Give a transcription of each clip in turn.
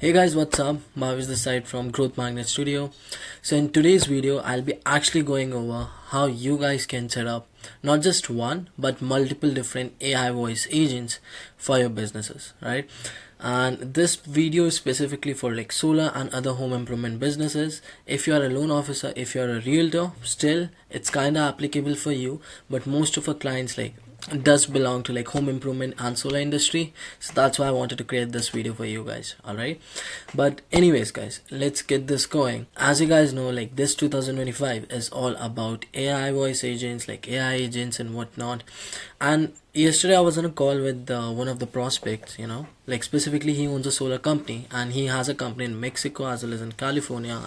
Hey guys, what's up? Bhavish this side from Growth Magnet Studio. So in today's video, I'll be actually going over how you guys can set up not just one but multiple different AI voice agents for your businesses, right? And this video is specifically for like solar and other home improvement businesses. If you are a loan officer, if you're a realtor, still it's kind of applicable for you, but most of our clients like does belong to like home improvement and solar industry, so that's why I wanted to create this video for you guys. All right, but anyways guys, let's get this going. As you guys know, like this 2025 is all about AI voice agents, like AI agents and whatnot. And yesterday I was on a call with one of the prospects, like specifically he owns a solar company and he has a company in Mexico as well as in California.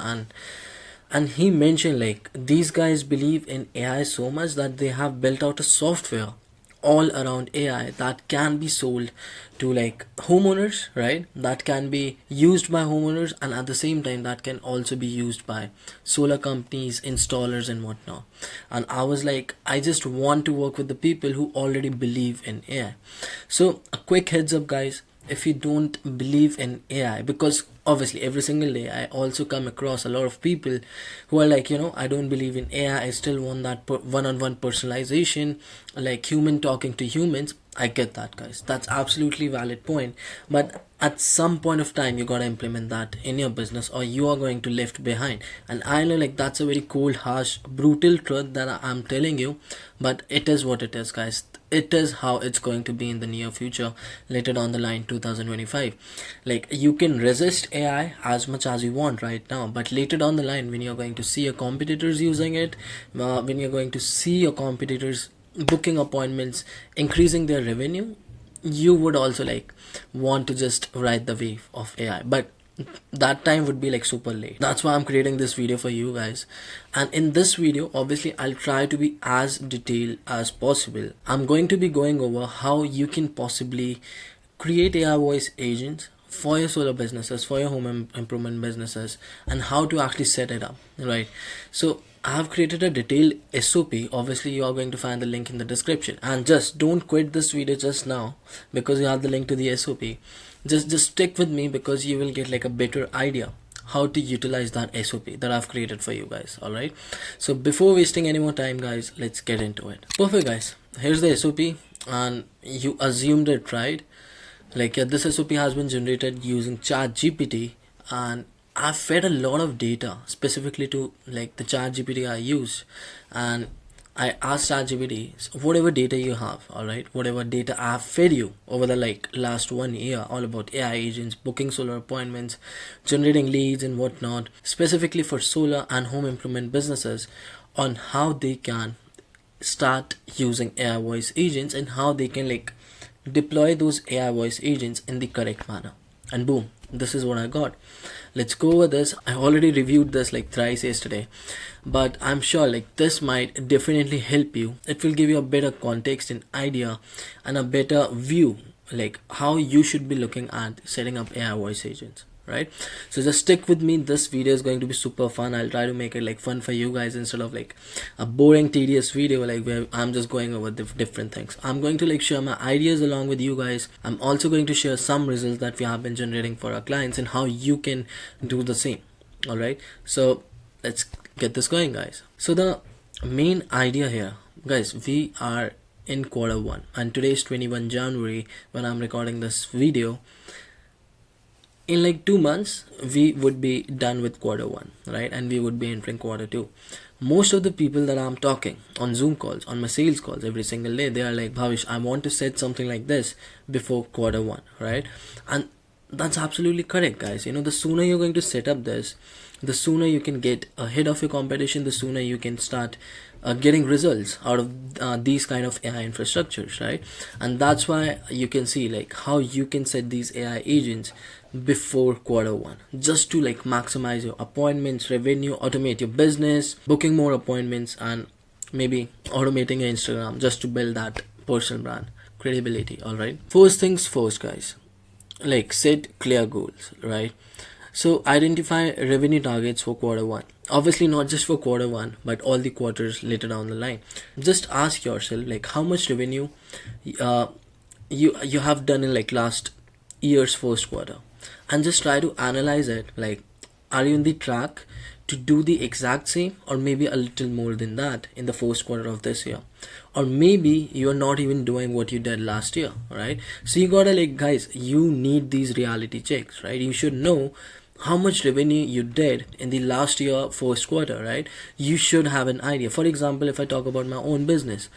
And he mentioned like these guys believe in AI so much that they have built out a software all around AI that can be sold to like homeowners, right? That can be used by homeowners, and at the same time that can also be used by solar companies, installers and whatnot. And I was like, I just want to work with the people who already believe in AI. So a quick heads up guys, if you don't believe in AI, because obviously every single day I also come across a lot of people who are like, I don't believe in AI, I still want that one-on-one personalization, like human talking to humans. I get that guys, that's absolutely valid point, but at some point of time you gotta implement that in your business or you are going to left behind. And I know like that's a very cold, harsh, brutal truth that I'm telling you, but it is what it is guys. It is how it's going to be in the near future, later down the line 2025. Like you can resist AI as much as you want right now, but later down the line when you're going to see your competitors using it, when you're going to see your competitors booking appointments, increasing their revenue, you would also like want to just ride the wave of AI, but that time would be like super late. That's why I'm creating this video for you guys. And in this video obviously I'll try to be as detailed as possible. I'm going to be going over how you can possibly create AI voice agents for your solar businesses, for your home improvement businesses, and how to actually set it up, right? So I have created a detailed SOP. Obviously you are going to find the link in the description, and just don't quit this video just now because you have the link to the SOP. Just stick with me because you will get like a better idea how to utilize that SOP that I've created for you guys. All right, so before wasting any more time guys, let's get into it. Perfect guys, here's the SOP, and you assumed it right. Like this SOP has been generated using ChatGPT, and I've fed a lot of data specifically to like the ChatGPT I use, and I asked ChatGPT, so whatever data you have, all right, whatever data I have fed you over the like last 1 year, all about AI agents, booking solar appointments, generating leads and whatnot, specifically for solar and home improvement businesses, on how they can start using AI voice agents and how they can like deploy those AI voice agents in the correct manner. And boom, this is what I got. Let's go over this. I already reviewed this like thrice yesterday, but I'm sure like this might definitely help you. It will give you a better context and idea and a better view like how you should be looking at setting up AI voice agents, right? So just stick with me. This video is going to be super fun. I'll try to make it like fun for you guys instead of like a boring tedious video like where I'm just going over different things. I'm going to like share my ideas along with you guys. I'm also going to share some results that we have been generating for our clients and how you can do the same. All right, so let's get this going guys. So the main idea here guys, we are in Q1 and today is 21 January when I'm recording this video. In like 2 months we would be done with Q1, right? And we would be entering Q2. Most of the people that I'm talking on Zoom calls, on my sales calls every single day, they are like, Bhavish, I want to set something like this before Q1, right? And that's absolutely correct guys. The sooner you're going to set up this, the sooner you can get ahead of your competition, the sooner you can start getting results out of these kind of AI infrastructures, right? And that's why you can see like how you can set these AI agents before Q1 just to like maximize your appointments, revenue, automate your business, booking more appointments, and maybe automating your Instagram just to build that personal brand credibility. All right, first things first guys, like set clear goals, right? So identify revenue targets for Q1. Obviously not just for Q1 but all the quarters later down the line. Just ask yourself like how much revenue you have done in like last year's first quarter, and just try to analyze it. Like, are you in the track to do the exact same, or maybe a little more than that in the first quarter of this year? Or maybe you're not even doing what you did last year, right? So you gotta, like, guys, you need these reality checks, right? You should know how much revenue you did in the last year first quarter, right? You should have an idea. For example, if I talk about my own business,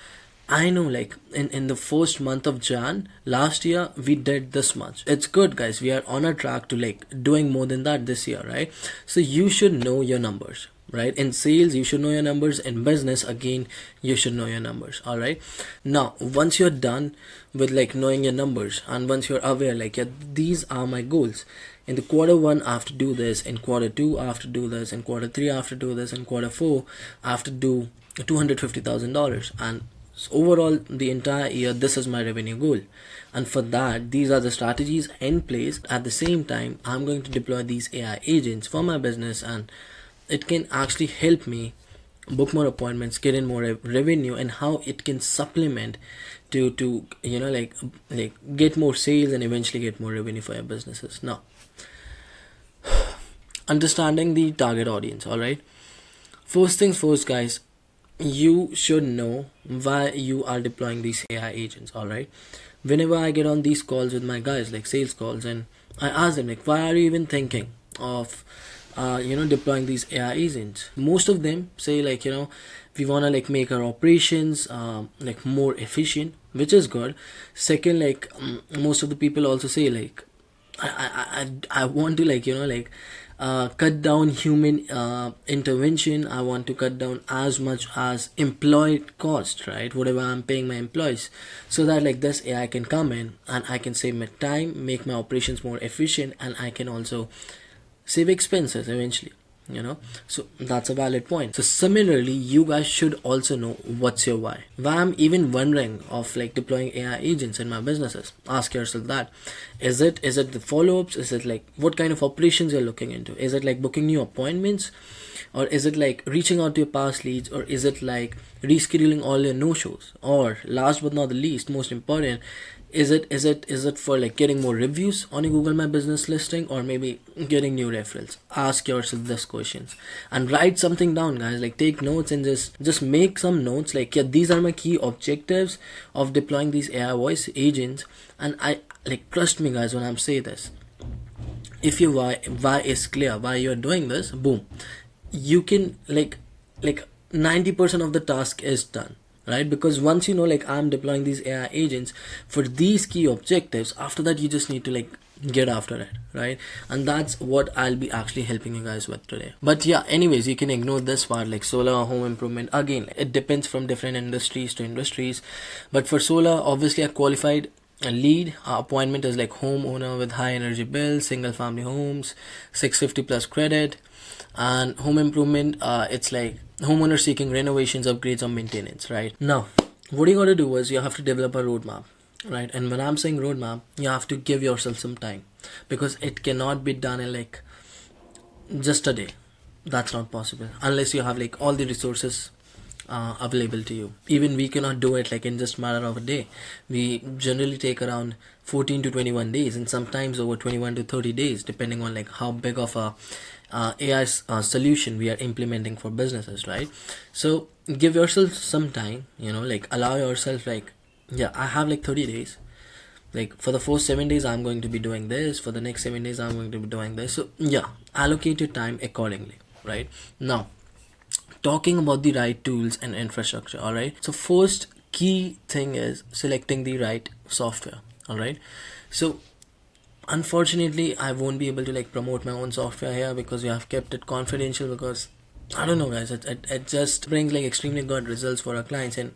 I know, like, in the first month of Jan last year we did this much. It's good, guys. We are on a track to like doing more than that this year, right? So you should know your numbers, right? In sales you should know your numbers. In business, again, you should know your numbers. All right, now once you're done with like knowing your numbers, and once you're aware, like, yeah, these are my goals. In the quarter one I have to do this, in quarter two I have to do this, in quarter three I have to do this, in quarter four I have to do $250,000, and so overall the entire year this is my revenue goal. And for that, these are the strategies in place. At the same time, I'm going to deploy these AI agents for my business, and it can actually help me book more appointments, get in more revenue, and how it can supplement to like get more sales and eventually get more revenue for your businesses. Now, understanding the target audience. All right, first things first, guys, you should know why you are deploying these AI agents. All right, whenever I get on these calls with my guys, like sales calls, and I ask them, like, why are you even thinking of deploying these AI agents? Most of them say, like, we want to like make our operations like more efficient, which is good. Second, like, most of the people also say, like, I want to, like, cut down human intervention. I want to cut down as much as employee cost, right? Whatever I'm paying my employees, so that like this AI can come in and I can save my time, make my operations more efficient, and I can also save expenses eventually. So that's a valid point. So similarly, you guys should also know what's your why I'm even wondering of like deploying AI agents in my businesses. Ask yourself that. Is it the follow-ups? Is it like what kind of operations you're looking into? Is it like booking new appointments, or is it like reaching out to your past leads, or is it like rescheduling all your no-shows, or last but not the least, most important, is it for like getting more reviews on your Google My Business listing, or maybe getting new referrals? Ask yourself these questions and write something down, guys. Like, take notes and just make some notes, like, yeah, these are my key objectives of deploying these AI voice agents. And I, like, trust me, guys, when I'm saying this, if your why is clear, why you're doing this, boom, you can like 90% of the task is done, right? Because once you know, like, I'm deploying these AI agents for these key objectives, after that you just need to like get after it, right? And that's what I'll be actually helping you guys with today. But yeah, anyways, you can ignore this part, like solar, home improvement. Again, it depends from different industries to industries, but for solar, obviously a qualified lead appointment is like homeowner with high energy bills, single family homes, 650 plus credit. And home improvement, it's like homeowner seeking renovations, upgrades, or maintenance, right? Now, what you gotta do is you have to develop a roadmap, right? And when I'm saying roadmap, you have to give yourself some time, because it cannot be done in like just a day. That's not possible unless you have like all the resources available to you. Even we cannot do it like in just matter of a day. We generally take around 14 to 21 days, and sometimes over 21 to 30 days, depending on like how big of a AI solution we are implementing for businesses, right? So give yourself some time, like allow yourself, like, yeah, I have like 30 days. Like, for the first 7 days I'm going to be doing this, for the next 7 days I'm going to be doing this. So yeah, allocate your time accordingly, right? Now, talking about the right tools and infrastructure. All right, so first key thing is selecting the right software. All right, so unfortunately I won't be able to like promote my own software here, because we have kept it confidential, because I don't know, guys, it just brings like extremely good results for our clients, and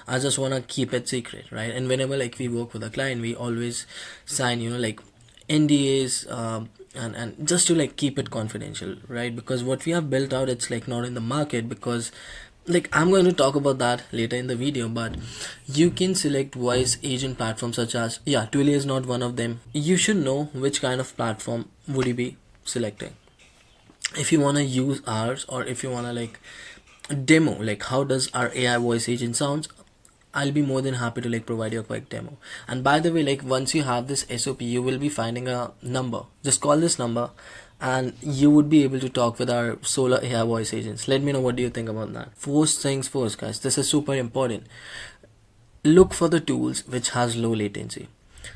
I just want to keep it secret, right? And whenever like we work with a client, we always sign like NDAs, and just to like keep it confidential, right? Because what we have built out, it's like not in the market, because like I'm going to talk about that later in the video. But you can select voice agent platforms such as, yeah, Twilio is not one of them. You should know which kind of platform would you be selecting. If you want to use ours, or if you want to like demo like how does our AI voice agent sounds, I'll be more than happy to like provide you a quick demo. And by the way, like once you have this SOP, you will be finding a number. Just call this number and you would be able to talk with our Solar AI voice agents. Let me know what do you think about that. First things first, guys, this is super important. Look for the tools which has low latency.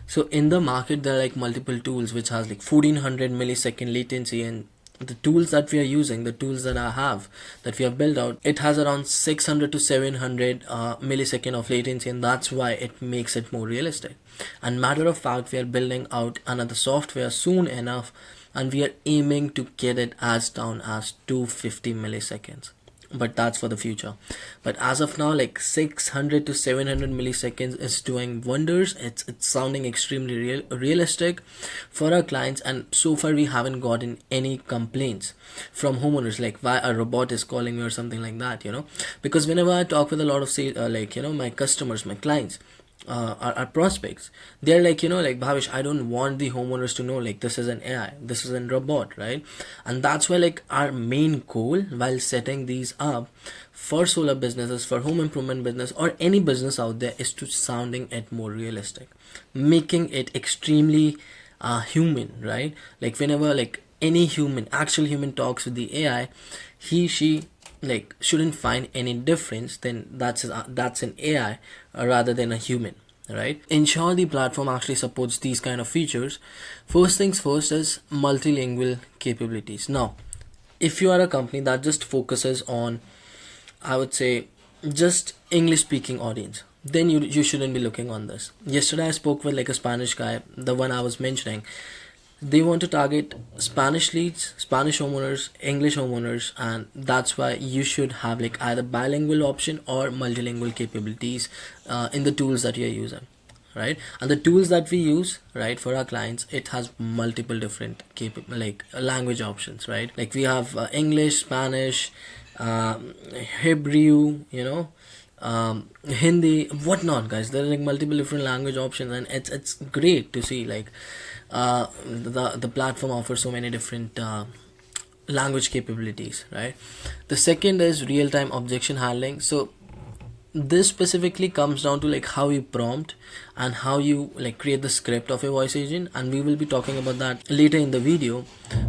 So in the market there are like multiple tools which has like 1400 millisecond latency, and the tools that we are using, the tools that I have, that we have built out, it has around 600 to 700 millisecond of latency, and that's why it makes it more realistic. And matter of fact, we are building out another software soon enough, and we are aiming to get it as down as 250 milliseconds, but that's for the future. But as of now, like 600 to 700 milliseconds is doing wonders. It's sounding extremely realistic for our clients, and so far we haven't gotten any complaints from homeowners like why a robot is calling me or something like that, because whenever I talk with a lot of my customers, my clients, our prospects, they're like, like, Bhavish, I don't want the homeowners to know like this is an AI, this is a robot, right? And that's why like our main goal while setting these up for solar businesses, for home improvement business, or any business out there, is to sounding it more realistic, making it extremely human, right? Like whenever like any human, actual human talks with the AI, she like shouldn't find any difference, then that's an AI rather than a human, right? Ensure the platform actually supports these kind of features. First things first is multilingual capabilities. Now, if you are a company that just focuses on, I would say, just English speaking audience, then you shouldn't be looking on this. Yesterday I spoke with like a Spanish guy, the one I was mentioning. They want to target Spanish leads, Spanish homeowners, English homeowners, and that's why you should have like either bilingual option or multilingual capabilities in the tools that you're using, right? And the tools that we use, right, for our clients, it has multiple different language options, right? Like we have English, Spanish, Hebrew, Hindi, whatnot, guys. There are like multiple different language options, and it's great to see like the platform offers so many different language capabilities, right? The second is real-time objection handling. So this specifically comes down to like how you prompt and how you like create the script of a voice agent, and we will be talking about that later in the video.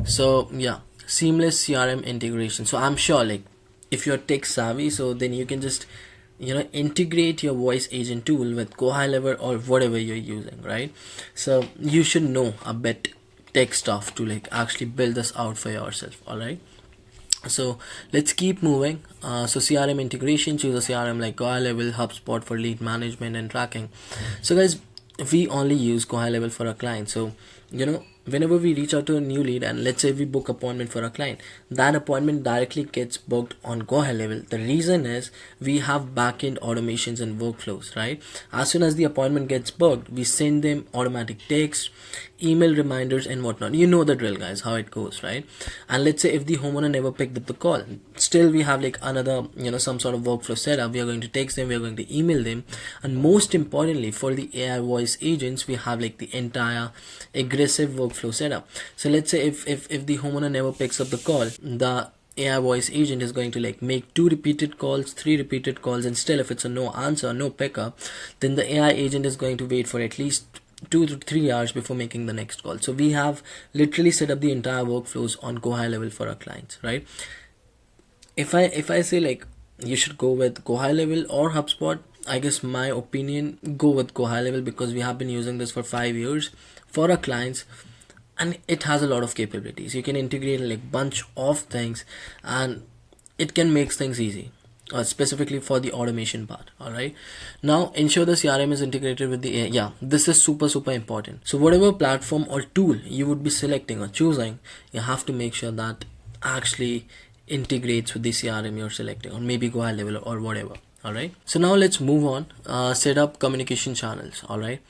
So yeah, seamless CRM integration. So I'm sure like if you're tech savvy, so then you can just integrate your voice agent tool with Go High Level or whatever you're using, right? So you should know a bit tech stuff to like actually build this out for yourself. All right, so let's keep moving. So CRM integration, choose a CRM like Go High Level, HubSpot for lead management and tracking. So guys, we only use Go High Level for our clients. So whenever we reach out to a new lead, and let's say we book appointment for a client, that appointment directly gets booked on Go High Level. The reason is we have backend automations and workflows, right? As soon as the appointment gets booked, we send them automatic text, email reminders and whatnot. You know the drill, guys, how it goes, right? And let's say if the homeowner never picked up the call, still we have like another some sort of workflow setup. We are going to text them, we are going to email them, and most importantly for the AI voice agents, we have like the entire aggressive workflow setup. So let's say if the homeowner never picks up the call, the AI voice agent is going to like make 2 repeated calls, 3 repeated calls, and still if it's a no answer, no pickup, then the AI agent is going to wait for at least 2 to 3 hours before making the next call. So we have literally set up the entire workflows on Go High Level for our clients, right? If I say like you should go with Go High Level or HubSpot, I guess my opinion, go with Go High Level, because we have been using this for 5 years for our clients, and it has a lot of capabilities. You can integrate like bunch of things, and it can make things easy, specifically for the automation part. All right, now ensure the CRM is integrated with the AI. Yeah, this is super important. So whatever platform or tool you would be selecting or choosing, you have to make sure that actually integrates with the CRM you're selecting, or maybe Go High Level or whatever. All right, so now let's move on. Set up communication channels. All right,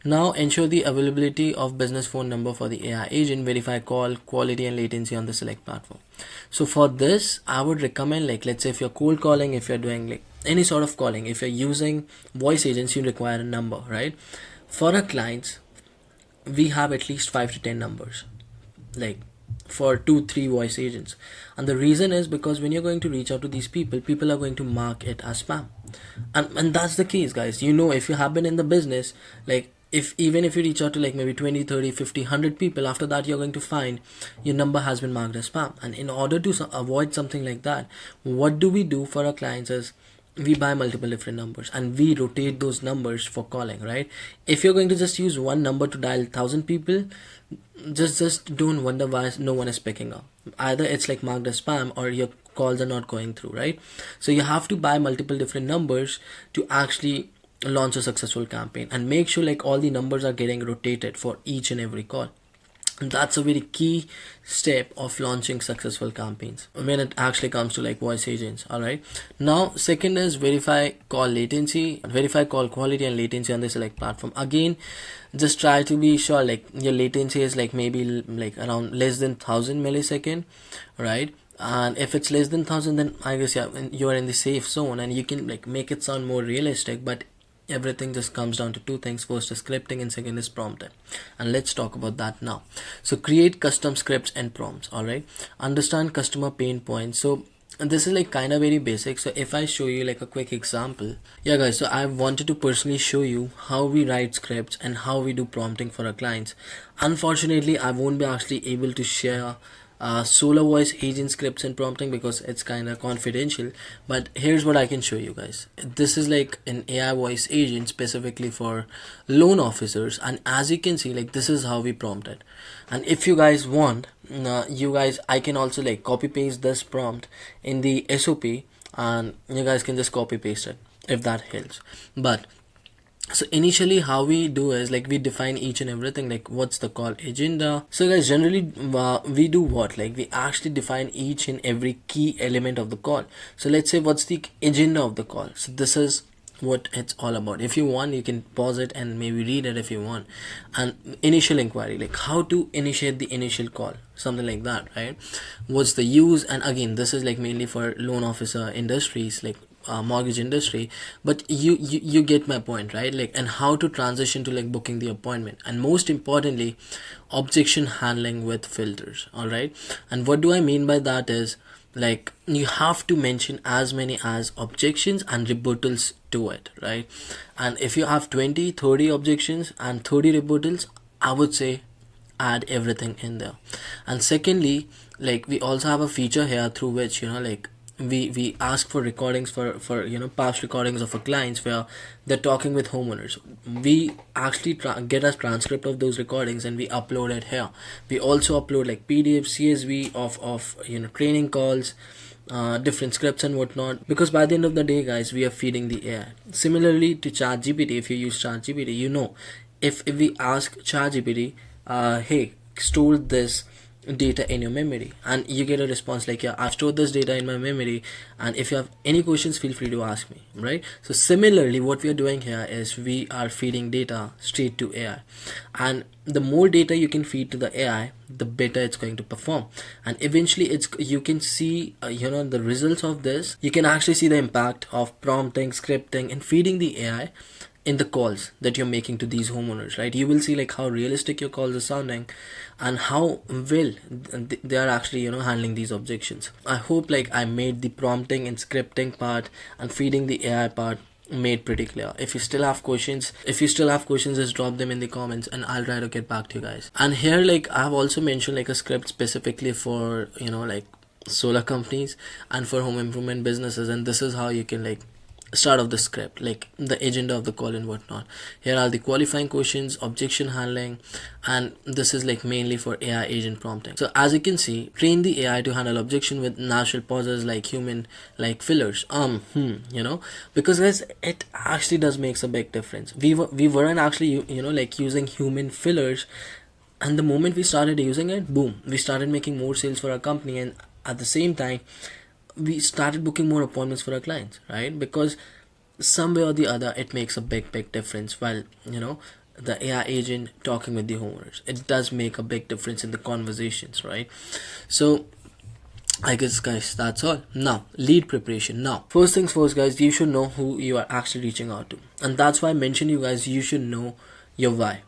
now ensure the availability of business phone number for the AI agent. Verify call quality and latency on the select platform. So for this, I would recommend, like, let's say if you're cold calling, if you're doing like any sort of calling, if you're using voice agents, you require a number, right? For our clients, we have at least 5 to 10 numbers. Like for 2-3 voice agents. And the reason is because when you're going to reach out to these people, people are going to mark it as spam. And that's the case, guys. If you have been in the business, like, if even if you reach out to like maybe 20, 30, 50, 100 people, after that you're going to find your number has been marked as spam. And in order to avoid something like that, what do we do for our clients is we buy multiple different numbers and we rotate those numbers for calling, right? If you're going to just use one number to dial 1,000 people, just don't wonder why no one is picking up. Either it's like marked as spam or your calls are not going through, right? So you have to buy multiple different numbers to actually launch a successful campaign, and make sure like all the numbers are getting rotated for each and every call. And that's a very key step of launching successful campaigns when it actually comes to like voice agents. All right, now second is verify call latency, verify call quality and latency on this like platform. Again, just try to be sure like your latency is like maybe like around less than 1,000 millisecond, right? And if it's less than 1,000, then I guess you are in the safe zone, and you can like make it sound more realistic. But everything just comes down to two things. First is scripting and second is prompting, and let's talk about that now. So create custom scripts and prompts. All right, understand customer pain points. So this is like kind of very basic. So if I show you like a quick example, yeah guys, so I wanted to personally show you how we write scripts and how we do prompting for our clients. Unfortunately, I won't be actually able to share Solar Voice agent scripts and prompting because it's kind of confidential. But here's what I can show you guys. This is like an AI voice agent specifically for loan officers, and as you can see, like this is how we prompt it. And if you guys want, I can also like copy paste this prompt in the SOP, and you guys can just copy paste it if that helps. But so initially how we do is like we define each and everything, like what's the call agenda. So guys, generally we do what, like we actually define each and every key element of the call. So let's say what's the agenda of the call. So this is what it's all about. If you want, you can pause it and maybe read it if you want. And initial inquiry, like how to initiate the initial call, something like that, right? What's the use? And again, this is like mainly for loan officer industries, like mortgage industry. But you get my point, right? Like, and how to transition to like booking the appointment, and most importantly, objection handling with filters. All right, and what do I mean by that is like you have to mention as many as objections and rebuttals to it, right? And if you have 20, 30 objections and 30 rebuttals, I would say add everything in there. And secondly, like we also have a feature here through which like we ask for recordings for past recordings of our clients where they're talking with homeowners. We actually get a transcript of those recordings and we upload it here. We also upload like PDF, CSV of training calls, different scripts and whatnot, because by the end of the day, guys, we are feeding the AI. Similarly to ChatGPT, if you use ChatGPT, if we ask ChatGPT, hey, store this data in your memory, and you get a response like, yeah, I've stored this data in my memory, and if you have any questions, feel free to ask me, right? So similarly, what we are doing here is we are feeding data straight to AI, and the more data you can feed to the AI, the better it's going to perform. And eventually you can see the results of this. You can actually see the impact of prompting, scripting, and feeding the AI in the calls that you're making to these homeowners, right? You will see like how realistic your calls are sounding and how well they are actually handling these objections. I hope like I made the prompting and scripting part and feeding the AI part made pretty clear. If you still have questions, just drop them in the comments and I'll try to get back to you guys. And here, like, I've also mentioned like a script specifically for like solar companies and for home improvement businesses, and this is how you can like start off the script, like the agenda of the call and whatnot. Here are the qualifying questions, objection handling, and this is like mainly for AI agent prompting. So as you can see, train the AI to handle objection with natural pauses like human, like fillers, because guys, it actually does makes a big difference. We weren't actually like using human fillers, and the moment we started using it, boom, we started making more sales for our company, and at the same time we started booking more appointments for our clients, right? Because some way or the other, it makes a big difference. While the AI agent talking with the homeowners, it does make a big difference in the conversations, right? So I guess, guys, that's all. Now, lead preparation. Now, first things first, guys, you should know who you are actually reaching out to, and that's why I mentioned you guys, you should know your why.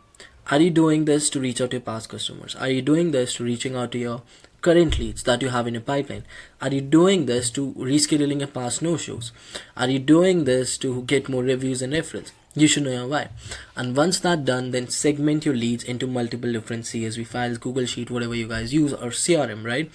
Are you doing this to reach out to your past customers? Are you doing this to reaching out to your current leads that you have in your pipeline? Are you doing this to rescheduling your past no-shows? Are you doing this to get more reviews and referrals? You should know your why. And once that's done, then segment your leads into multiple different CSV files, Google Sheet, whatever you guys use, or CRM, right?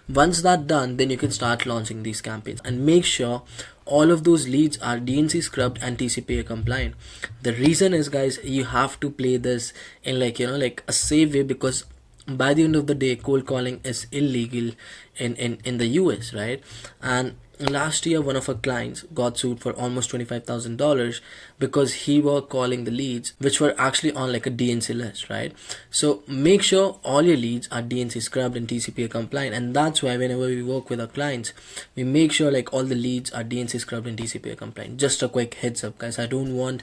Once that's done, then you can start launching these campaigns, and make sure all of those leads are DNC scrubbed and TCPA compliant. The reason is, guys, you have to play this in like a safe way, because by the end of the day, cold calling is illegal in the US, right? And last year, one of our clients got sued for almost $25,000 because he were calling the leads which were actually on like a DNC list, right? So make sure all your leads are DNC scrubbed and TCPA compliant, and that's why whenever we work with our clients, we make sure like all the leads are DNC scrubbed and TCPA compliant. Just a quick heads up, guys. I don't want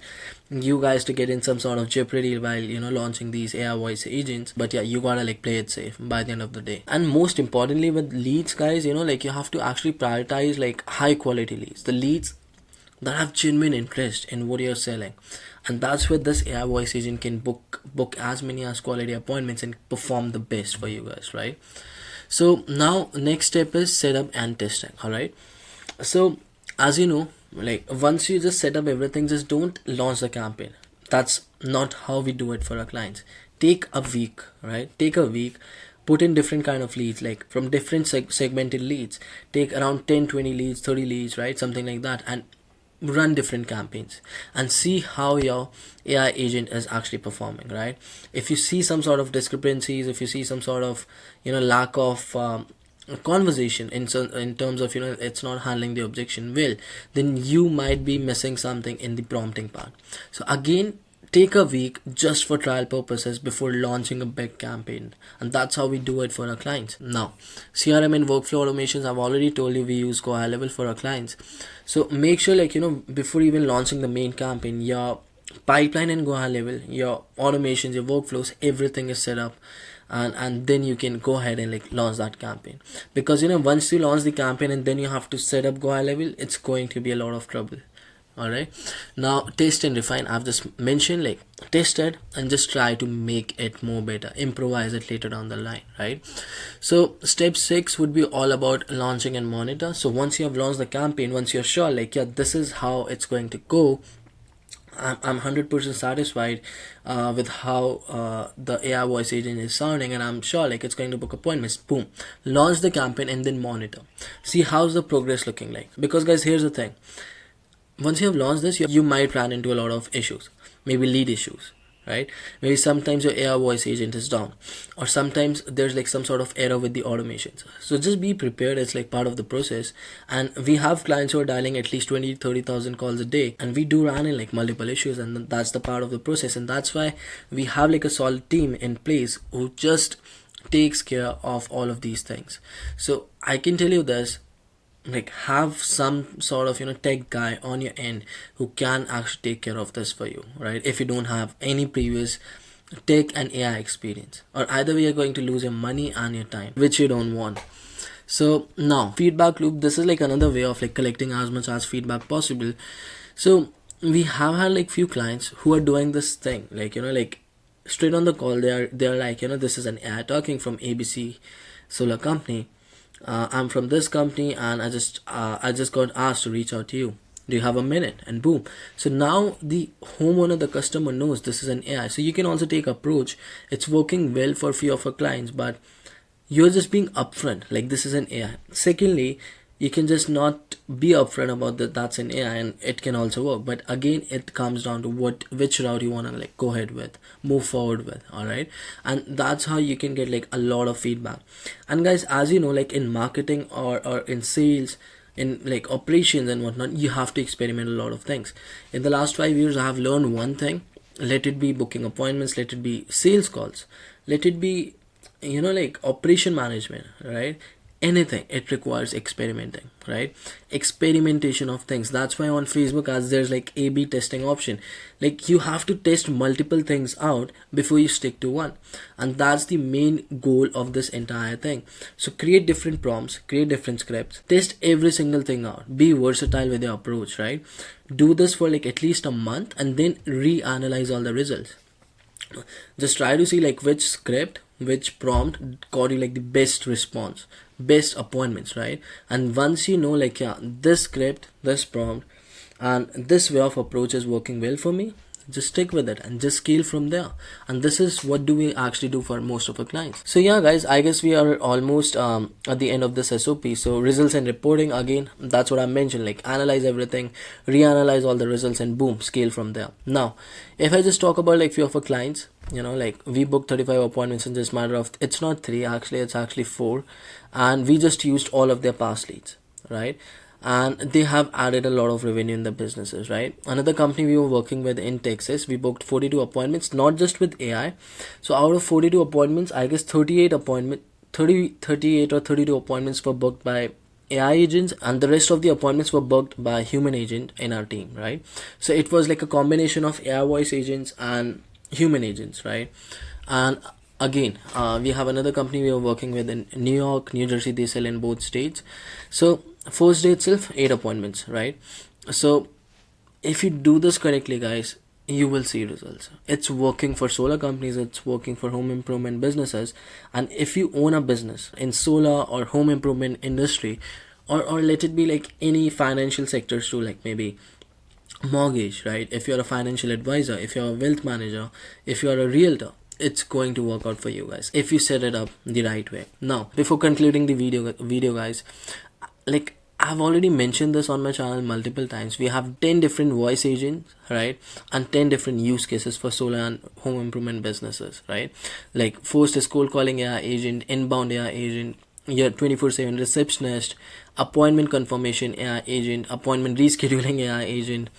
you guys to get in some sort of jeopardy while launching these AI voice agents, but yeah, you gotta like play it safe by the end of the day. And most importantly with leads, guys, like you have to actually prioritize like high quality leads, the leads that have genuine interest in what you're selling. And that's where this AI voice agent can book as many as quality appointments and perform the best for you guys, right? So now next step is setup and testing. All right, so as you know, like once you just set up everything, just don't launch the campaign. That's not how we do it for our clients. Take a week, right? Take a week, put in different kind of leads, like from different segmented leads. Take around 10, 20 leads, 30 leads, right? Something like that, and run different campaigns and see how your AI agent is actually performing, right? If you see some sort of discrepancies, if you see some sort of lack of conversation in terms of it's not handling the objection well, then you might be missing something in the prompting part. So again, take a week just for trial purposes before launching a big campaign, and that's how we do it for our clients. Now, CRM and workflow automations, I've already told you we use Go High Level for our clients. So make sure before even launching the main campaign, your pipeline and Go High Level, your automations, your workflows, everything is set up, and then you can go ahead and like launch that campaign. Because once you launch the campaign and then you have to set up Go High Level, it's going to be a lot of trouble. Alright, now test and refine. I've just mentioned like test it and just try to make it more better, improvise it later down the line, right? So step 6 would be all about launching and monitor. So once you have launched the campaign, once you're sure like this is how it's going to go, I'm 100% satisfied with how the AI voice agent is sounding, and I'm sure like it's going to book appointments. Boom, launch the campaign and then monitor, see how's the progress looking like. Because guys, here's the thing, once you have launched this, you might run into a lot of issues, maybe lead issues, right? Maybe sometimes your AI voice agent is down, or sometimes there's like some sort of error with the automations. So just be prepared, it's like part of the process. And we have clients who are dialing at least 20-30,000 calls a day, and we do run in like multiple issues, and that's the part of the process. And that's why we have like a solid team in place who just takes care of all of these things. So I can tell you this, like have some sort of tech guy on your end who can actually take care of this for you, right? If you don't have any previous tech and AI experience, or either way you're going to lose your money and your time, which you don't want. So now feedback loop, this is like another way of like collecting as much as feedback possible. So we have had like few clients who are doing this thing, like like straight on the call, they're like this is an AI talking from ABC Solar Company. I'm from this company, and I just got asked to reach out to you. Do you have a minute? And boom. So now the homeowner, the customer knows this is an AI. So you can also take approach. It's working well for a few of our clients, but you're just being upfront, like this is an AI. Secondly, you can just not be upfront about that's an AI, and it can also work. But again, it comes down to which route you want to like go ahead with, move forward with. All right, and that's how you can get like a lot of feedback. And guys, as you know, like in marketing or in sales, in like operations and whatnot, you have to experiment a lot of things. In the last 5 years, I have learned one thing. Let it be booking appointments, let it be sales calls, let it be like operation management, right? Anything, it requires experimenting, right? Experimentation of things. That's why on Facebook, as there's like A/B testing option, like you have to test multiple things out before you stick to one, and that's the main goal of this entire thing. So create different prompts, create different scripts, test every single thing out, be versatile with your approach, right? Do this for like at least a month, and then reanalyze all the results. Just try to see like which script, which prompt got you like the best response, best appointments, right? And once you know like, yeah, this script, this prompt, and this way of approach is working well for me, just stick with it and just scale from there. And this is what do we actually do for most of our clients. So yeah guys, I guess we are almost at the end of this SOP. So results and reporting, again, that's what I mentioned, like analyze everything, reanalyze all the results, and boom, scale from there. Now if I just talk about like few of our clients, like we booked 35 appointments in just matter of, it's not 3 actually, it's actually 4, and we just used all of their past leads, right? And they have added a lot of revenue in the businesses, right? Another company we were working with in Texas, we booked 42 appointments, not just with AI. So out of 42 appointments, I guess 38 or 32 appointments were booked by AI agents, and the rest of the appointments were booked by human agent in our team, right? So it was like a combination of AI voice agents and human agents, right? And again, we have another company we are working with in New York, New Jersey. They sell in both states. So first day itself, 8 appointments, right? So if you do this correctly guys, you will see results. It's working for solar companies, it's working for home improvement businesses. And if you own a business in solar or home improvement industry, or let it be like any financial sectors too, like maybe mortgage, right? If you're a financial advisor, if you're a wealth manager, if you're a realtor, it's going to work out for you guys if you set it up the right way. Now before concluding the video guys, like I've already mentioned this on my channel multiple times, we have 10 different voice agents, right? And 10 different use cases for solar and home improvement businesses, right? Like first is cold calling AI agent, inbound AI agent, your 24/7 receptionist, appointment confirmation AI agent, appointment rescheduling AI agent,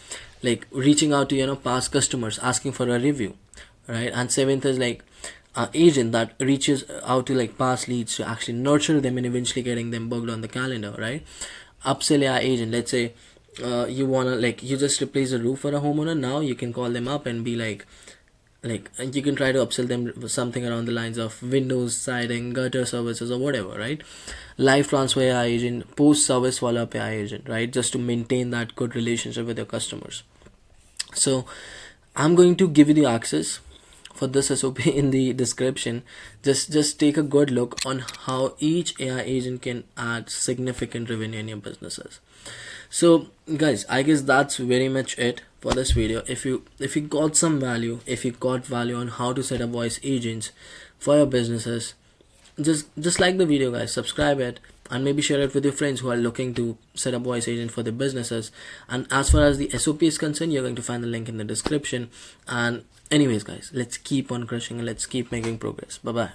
like reaching out to past customers asking for a review, right? And seventh is like agent that reaches out to like past leads to actually nurture them and eventually getting them booked on the calendar, right? Upsell AI agent, let's say you wanna like, you just replace a roof for a homeowner, now you can call them up and be like you can try to upsell them something around the lines of windows, siding, gutter services, or whatever, right? Live transfer AI agent, post service follow-up AI agent, right? Just to maintain that good relationship with your customers. So I'm going to give you the access for this SOP in the description. Just take a good look on how each AI agent can add significant revenue in your businesses. So guys, I guess that's very much it for this video. If you got some value, if you got value on how to set up voice agents for your businesses, just like the video guys, subscribe it, and maybe share it with your friends who are looking to set up voice agent for their businesses. And as far as the SOP is concerned, you're going to find the link in the description. And anyways guys, let's keep on crushing and let's keep making progress. Bye bye.